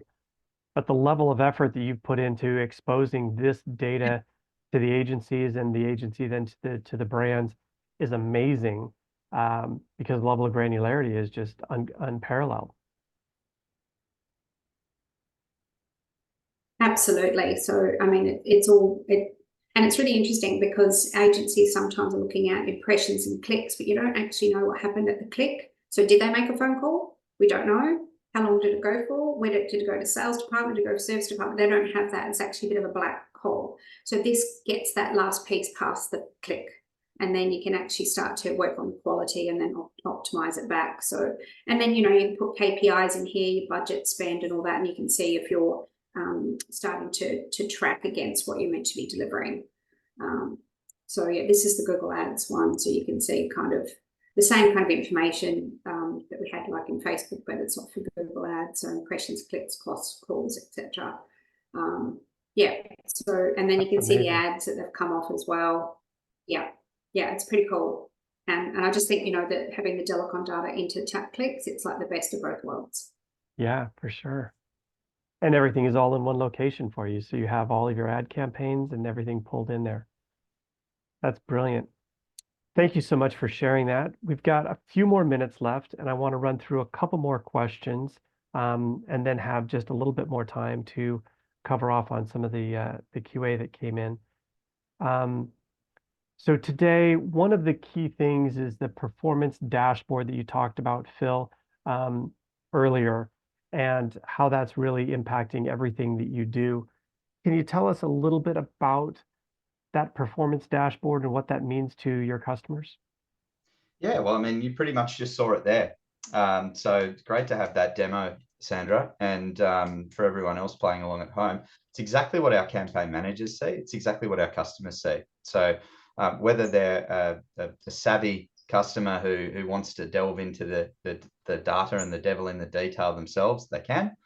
But the level of effort that you've put into exposing this data to the agencies, and the agency then to the brands, is amazing, because the level of granularity is just unparalleled. Absolutely. So, I mean, and it's really interesting because agencies sometimes are looking at impressions and clicks, but you don't actually know what happened at the click. So did they make a phone call? We don't know. How long did it go for? Where did it go to sales department? Did it go to service department? They don't have that. It's actually a bit of a black hole. So this gets that last piece past the click, and then you can actually start to work on the quality and then optimize it back. So, and then, you can put KPIs in here, your budget spend and all that, and you can see if you're starting to track against what you're meant to be delivering. So yeah, this is the Google Ads one, so you can see kind of the same kind of information that we had like in Facebook, but it's not for Google Ads, so impressions, clicks, costs, calls, etc. Yeah, so, and then you can see the ads that they've come off as well. Yeah, it's pretty cool. And I just think, that having the Delacon data into TapClicks, it's like the best of both worlds. Yeah, for sure. And everything is all in one location for you. So you have all of your ad campaigns and everything pulled in there. That's brilliant. Thank you so much for sharing that. We've got a few more minutes left, and I want to run through a couple more questions, and then have just a little bit more time to cover off on some of the QA that came in. So today, one of the key things is the performance dashboard that you talked about, Phil, earlier, and how that's really impacting everything that you do. Can you tell us a little bit about that performance dashboard and what that means to your customers? Yeah, well, I mean, you pretty much just saw it there. So it's great to have that demo, Sandra, and for everyone else playing along at home, it's exactly what our campaign managers see. It's exactly what our customers see. So whether they're a savvy customer who wants to delve into the data and the devil in the detail themselves, they can.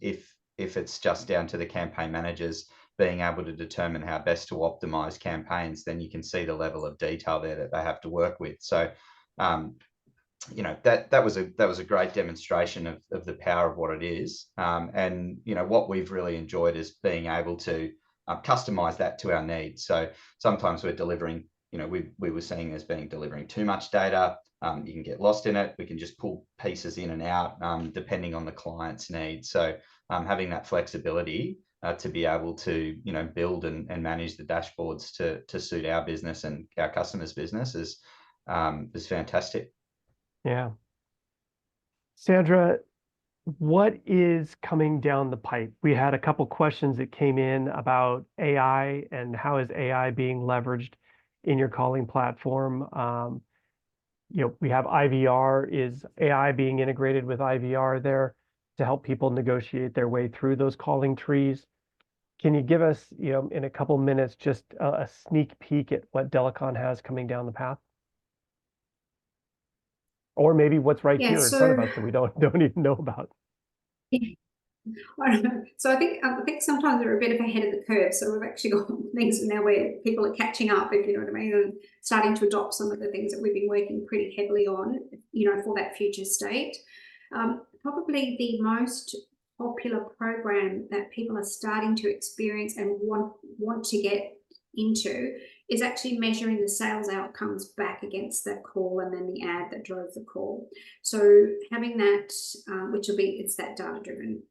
If it's just down to the campaign managers being able to determine how best to optimize campaigns, then you can see the level of detail there that they have to work with. So, that was a great demonstration of the power of what it is. And what we've really enjoyed is being able to customize that to our needs. So sometimes we're delivering, we were seeing as being delivering too much data. You can get lost in it. We can just pull pieces in and out depending on the client's needs. So having that flexibility to be able to build and manage the dashboards to suit our business and our customers' business is fantastic. Yeah. Sandra, what is coming down the pipe? We had a couple questions that came in about AI and how is AI being leveraged in your calling platform. We have IVR. Is AI being integrated with IVR there to help people negotiate their way through those calling trees. Can you give us, in a couple minutes, just a sneak peek at what Delacon has coming down the path? Or maybe what's right here in front of us that we don't even know about. I don't know. So I think sometimes we're a bit ahead of the curve. So we've actually got things now where people are catching up, if you know what I mean, and starting to adopt some of the things that we've been working pretty heavily on, for that future state. Probably the most popular program that people are starting to experience and want to get into is actually measuring the sales outcomes back against that call and then the ad that drove the call. So having that, it's that data-driven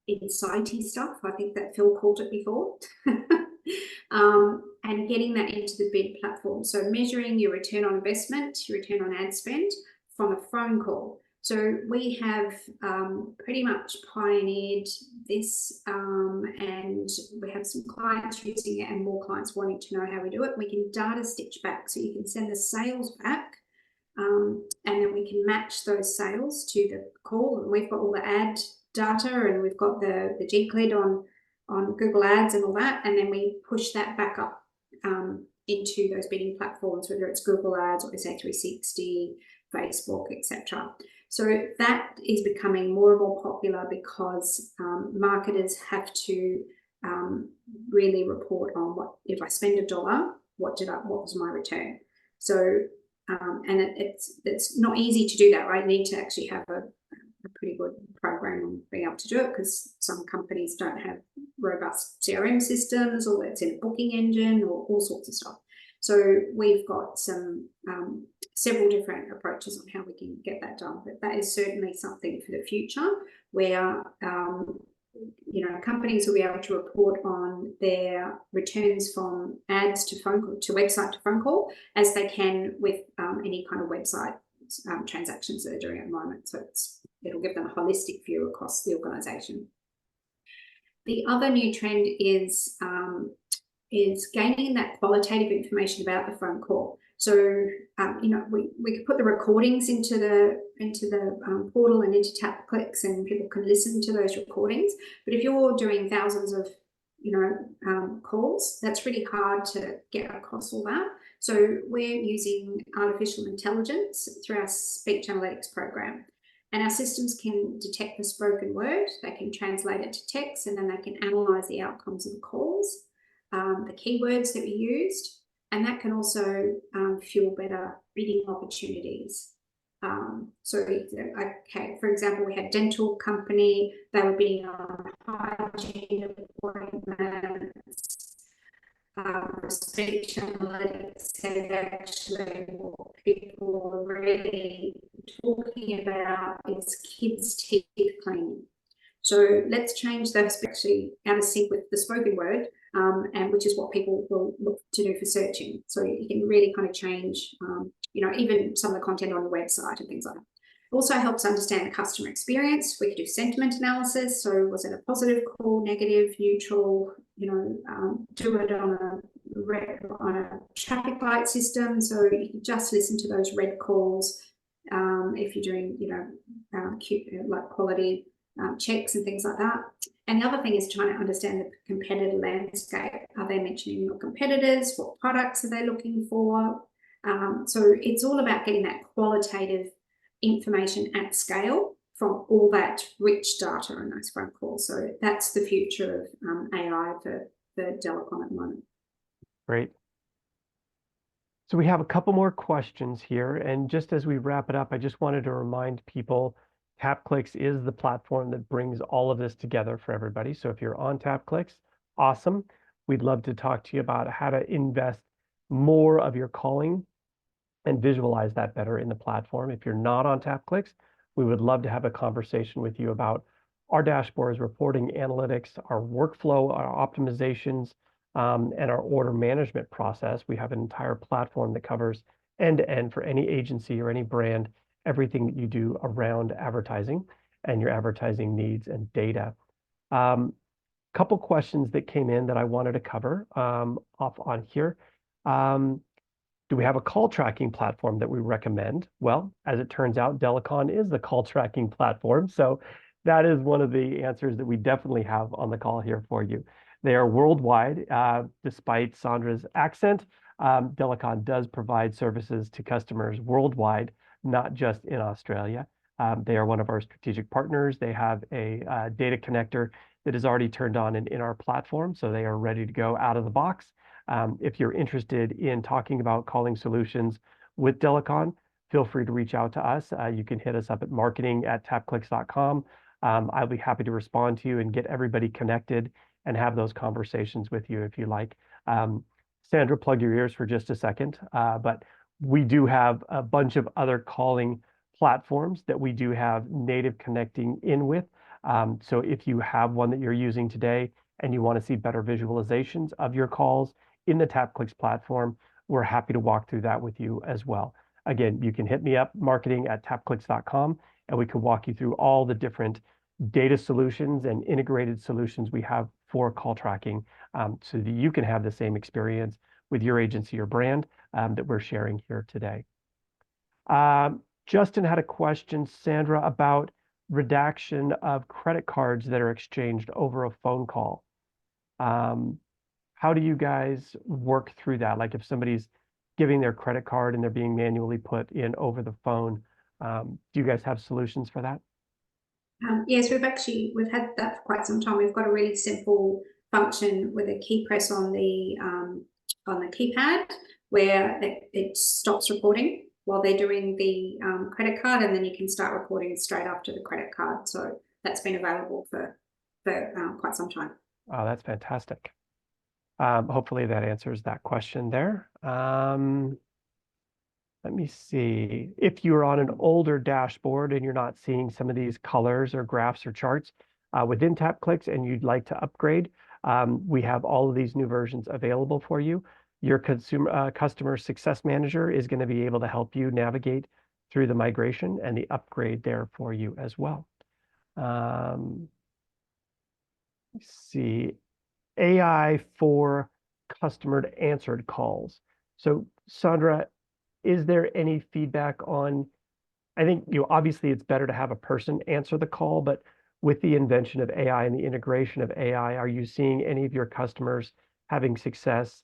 insighty stuff. I think that Phil called it before. And getting that into the bid platform. So measuring your return on investment, your return on ad spend from a phone call. So we have pretty much pioneered this, and we have some clients using it and more clients wanting to know how we do it. We can data stitch back, so you can send the sales back, and then we can match those sales to the call. And we've got all the ad data, and we've got the G-Clid on Google Ads and all that, and then we push that back up into those bidding platforms, whether it's Google Ads or SA360, Facebook, etc. So that is becoming more and more popular because marketers have to really report on what, if I spend $1, what was my return? So and it's not easy to do that, right? You need to actually have a pretty good program on being able to do it, because some companies don't have robust CRM systems, or it's in a booking engine, or all sorts of stuff. So we've got some several different approaches on how we can get that done, but that is certainly something for the future, where companies will be able to report on their returns from ads to phone call, to website to phone call, as they can with any kind of website transactions that they're doing at the moment. So it'll give them a holistic view across the organisation. The other new trend is gaining that qualitative information about the phone call. So we could put the recordings into the portal and into TapClicks, and people can listen to those recordings. But if you're doing thousands of calls, that's really hard to get across all that. So we're using artificial intelligence through our speech analytics program. And our systems can detect the spoken word, they can translate it to text, and then they can analyse the outcomes of the calls, the keywords that we used, and that can also fuel better bidding opportunities. For example, we had dental company, they were bidding on hygiene appointments. Speech analytics said actually what people are really talking about is kids' teeth cleaning. So let's change those actually out of sync with the spoken word, and which is what people will look to do for searching. So you can really kind of change, even some of the content on the website and things like that. It also helps understand the customer experience. We could do sentiment analysis. So was it a positive call, negative, neutral? Do it on a traffic light system. So you can just listen to those red calls if you're doing, like quality checks and things like that. And the other thing is trying to understand the competitor landscape. Are they mentioning your competitors? What products are they looking for? So it's all about getting that qualitative information at scale from all that rich data in those phone calls. So that's the future of AI for Delacon at the moment. Great. So we have a couple more questions here. And just as we wrap it up, I just wanted to remind people, TapClicks is the platform that brings all of this together for everybody. So if you're on TapClicks, awesome. We'd love to talk to you about how to invest more of your calling and visualize that better in the platform. If you're not on TapClicks, we would love to have a conversation with you about our dashboards, reporting analytics, our workflow, our optimizations, and our order management process. We have an entire platform that covers end-to-end for any agency or any brand, everything that you do around advertising and your advertising needs and data. Couple questions that came in that I wanted to cover off on here. Do we have a call tracking platform that we recommend? Well, as it turns out, Delacon is the call tracking platform. So that is one of the answers that we definitely have on the call here for you. They are worldwide, despite Sandra's accent. Delacon does provide services to customers worldwide, not just in Australia. They are one of our strategic partners. They have a data connector that is already turned on in our platform, so they are ready to go out of the box. If you're interested in talking about calling solutions with Delacon, feel free to reach out to us. You can hit us up at marketing@tapclicks.com. I'll be happy to respond to you and get everybody connected and have those conversations with you if you like. Sandra, plug your ears for just a second, but we do have a bunch of other calling platforms that we do have native connecting in with. So if you have one that you're using today and you want to see better visualizations of your calls in the TapClicks platform, we're happy to walk through that with you as well. Again, you can hit me up, marketing@tapclicks.com, and we can walk you through all the different data solutions and integrated solutions we have for call tracking, so that you can have the same experience with your agency or brand that we're sharing here today. Justin had a question, Sandra, about redaction of credit cards that are exchanged over a phone call. How do you guys work through that? Like if somebody's giving their credit card and they're being manually put in over the phone, do you guys have solutions for that? Yes, we've had that for quite some time. We've got a really simple function with a key press on the keypad where it stops recording while they're doing the credit card, and then you can start recording straight after the credit card. So that's been available for quite some time. Oh, that's fantastic. Hopefully that answers that question there. Let me see. If you're on an older dashboard and you're not seeing some of these colors or graphs or charts within TapClicks and you'd like to upgrade, we have all of these new versions available for you. Your customer success manager is going to be able to help you navigate through the migration and the upgrade there for you as well. Let's see. AI for customer answered calls. So Sandra, is there any feedback on, I think, obviously it's better to have a person answer the call, but with the invention of AI and the integration of AI, are you seeing any of your customers having success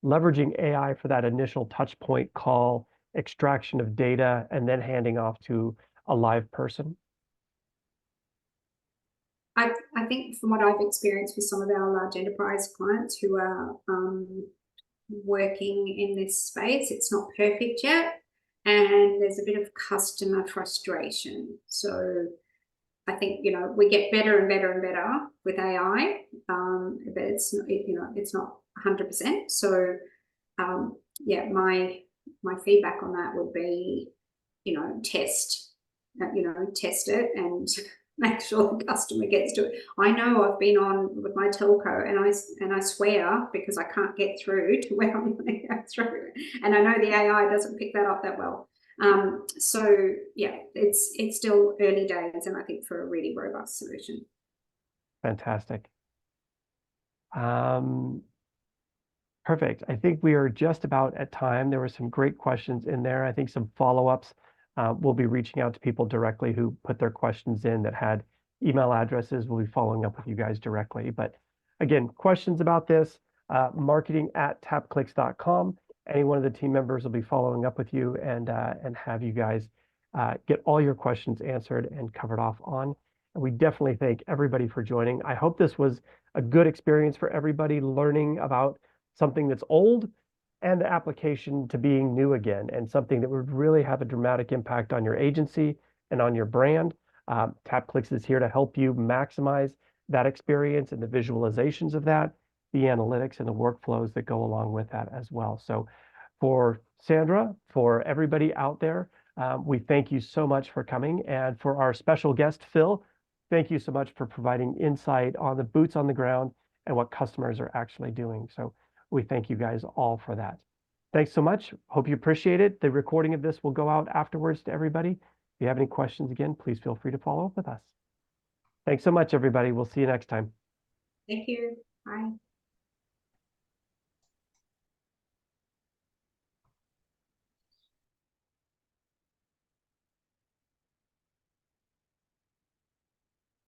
leveraging AI for that initial touch point call, extraction of data, and then handing off to a live person? I think from what I've experienced with some of our large enterprise clients who are working in this space, it's not perfect yet, and there's a bit of customer frustration. So I think we get better and better and better with AI, but it's not, it's not 100%. So yeah, my feedback on that would be test it and make sure the customer gets to it. I know I've been on with my telco and I swear because I can't get through to where I'm going to go through, and I know the AI doesn't pick that up that well. So yeah, it's still early days, and I think for a really robust solution. Fantastic. Perfect. I think we are just about at time. There were some great questions in there. I think some follow-ups. We'll be reaching out to people directly who put their questions in that had email addresses. We'll be following up with you guys directly. But again, questions about this, marketing@tapclicks.com. Any one of the team members will be following up with you and have you guys get all your questions answered and covered off on. And we definitely thank everybody for joining. I hope this was a good experience for everybody learning about something that's old and the application to being new again, and something that would really have a dramatic impact on your agency and on your brand. TapClicks is here to help you maximize that experience and the visualizations of that, the analytics and the workflows that go along with that as well. So for Sandra, for everybody out there, we thank you so much for coming. And for our special guest, Phil, thank you so much for providing insight on the boots on the ground and what customers are actually doing. So we thank you guys all for that. Thanks so much. Hope you appreciate it. The recording of this will go out afterwards to everybody. If you have any questions, again, please feel free to follow up with us. Thanks so much, everybody. We'll see you next time. Thank you. Bye.